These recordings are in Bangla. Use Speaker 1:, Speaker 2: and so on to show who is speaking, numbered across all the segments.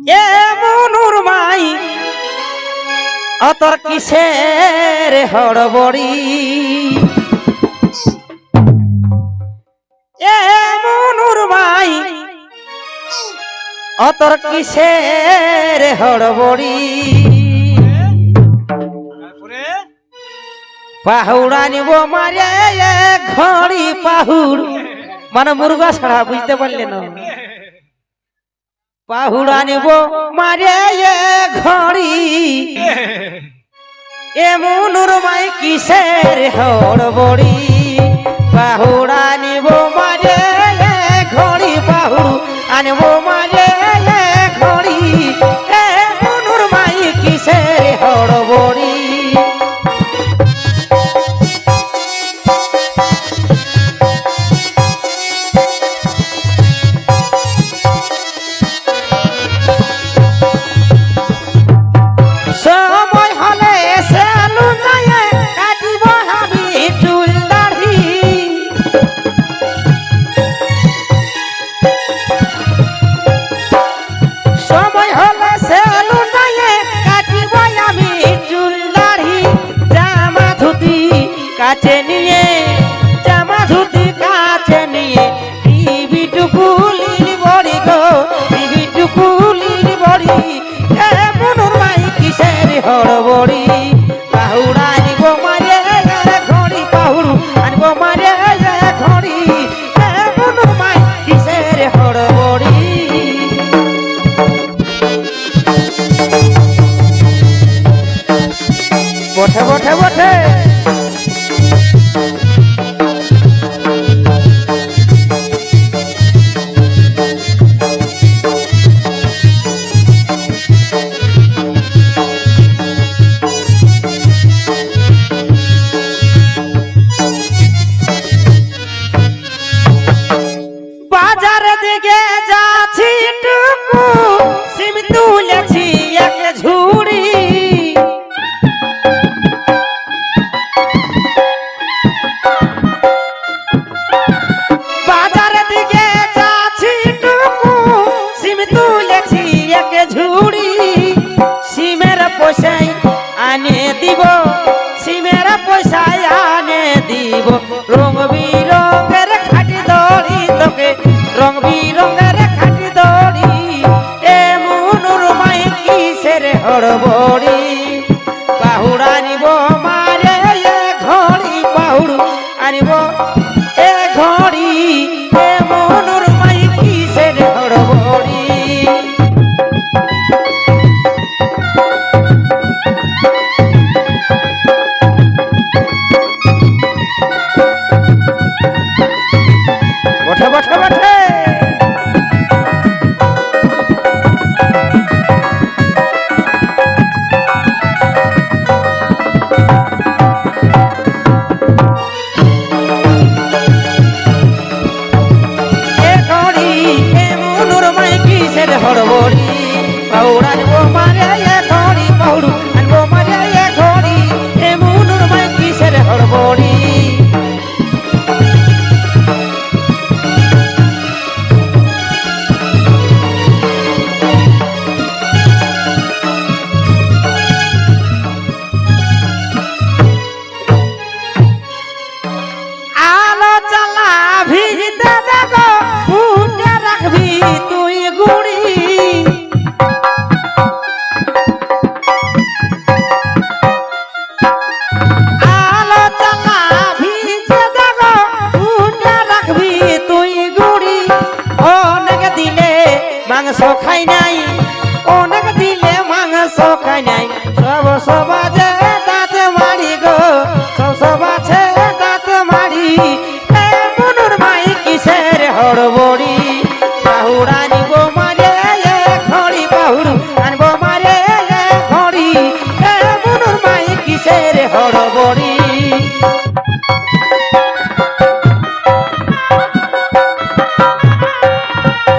Speaker 1: এ মনুর মাই অতর কিসের হড়বড়ি এ মনুর মাই অতর কিসের হড়বড়ি পাহুড়া নিব মারে ঘড়ি পাহুড় মানে মুরগা ছাড়া বুঝতে পারলে না পাহুড়া নিব মারে ঘড়ি এমনুর মাই কিসের হড়বড়ি পাহুড়া নিব মারে ঘড়ি পাহুড় আনব মারে ঘড়ি এমনুর মাই কিসের হড়বড়ি কাছে নিয়ে জামা ধুতি কাছে নিয়ে টিভিটুকুলির বড়ি গো টিভিটুকুলির বড়ি এমনুর মাই কিসের হড়বড়ি পাহুড়া আনিব মারে ঘড়ি পাহুড় আনিব মারে ঘড়ি এমনুর মাই কিসের হড়বড়ি বঠে বঠে বঠে আনে দিব সিমের পয়সায় আনে দিব রং বিরঙের খাটি দড়ি তোকে রং বিরঙের খাটি দড়ি এমনুর মাই কিসের হড়বড়ি পাহুড় আনিব মারে ঘড়ি পাহুড় আনিব ঘড়ি এমনুর মাই কিসের হড়বড়ি বঠে বঠে বঠে হড়বড়ি পাহুড় আনব মারে ঘড়ি পাহুড় আনব মারে ঘড়ি এমনুর মাই কিসের হড়বড়ি আলো চালা ভিজতে দেখো ফুটে রাখবি তুই গুড়ি আলো চালা ভিজে দেখো ফুটে রাখবি তুই গুড়ি অনেক দিলে মাংস খাই নাই অনেক দিলে মাংস খাই নাই সব সবাজে দাঁত মারি গো সব সবাছে দাঁত মারি এমনুর মাই কিসের হড়বড়ি পাহুড় আনিব মারে ঘড়ি পাহুড় আনিব মারে ঘড়ি এমনুর মাই কিসের হড়বড়ি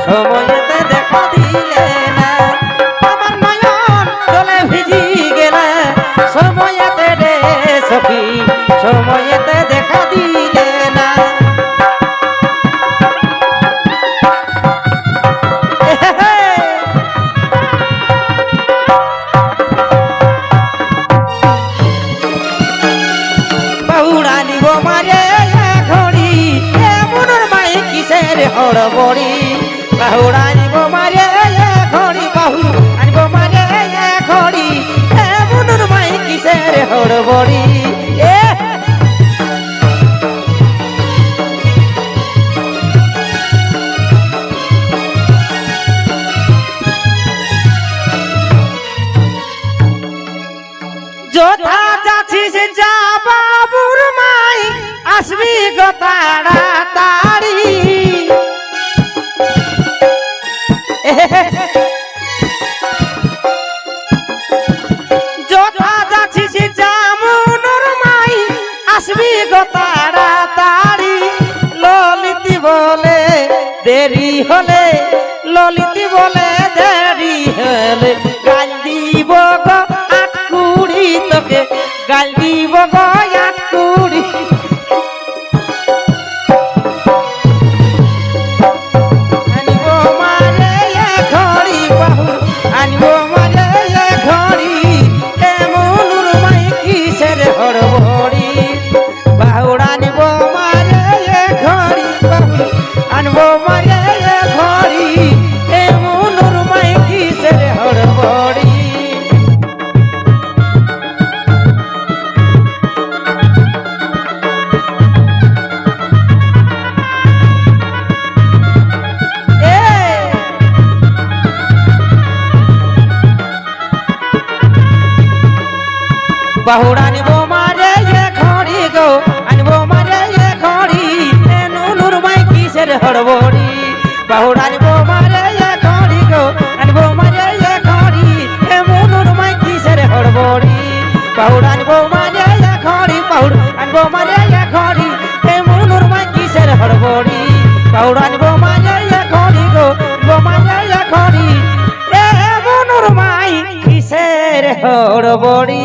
Speaker 1: সময়তে দেখা দিলে না আমার নয়ন জলে ভিজি গেলে সময়তে রে সখী সময়তে দেখা দিলে না বাহুড়া আনিব মারে এ ঘড়ি বাহুড় আনিব মারে এ ঘড়ি এ মুনুর মাই কিসের হড়বড়ি এ যোধা যাচ্ছিস যা বাবুর মাই আসবি গো তাড়াতাড়ি যোধা যাচ্ছিস যা মুনুর মাই আসবি গো তাড়াতাড়ি ললিতি বলে দেরি হলে ললিতি বলে দেরি হলে গাল দিব গো আটকুড়ি তোকে গাল দিব গো আটকুড়ি আনিব মারে এ ঘড়ি বাহুর আনিব মারে এ ঘড়ি এ মনুর মাই কিসের হড়বড়ি বাহুর আনিব মারে এ ঘড়ি বাহুর আনিব মারে এ ঘড়ি এ মনুর মাই কিসের হড়বড়ি বাহুড় আনিব মারে এ ঘড়ি গো আনিব মারে এ ঘড়ি এ নুনুর মাই কিসের হড়বড়ি বাহুড় আনিব মারে এ ঘড়ি গো আনিব মারে এ ঘড়ি এ মুনুর মাই কিসের হড়বড়ি বাহুড় আনিব মারে এ ঘড়ি বাহুড় আনিব মারে এ ঘড়ি এ মুনুর মাই কিসের হড়বড়ি বাহুড় আনিব মারে এ ঘড়ি গো আনিব মারে এ ঘড়ি এ মুনুর মাই কিসের হড়বড়ি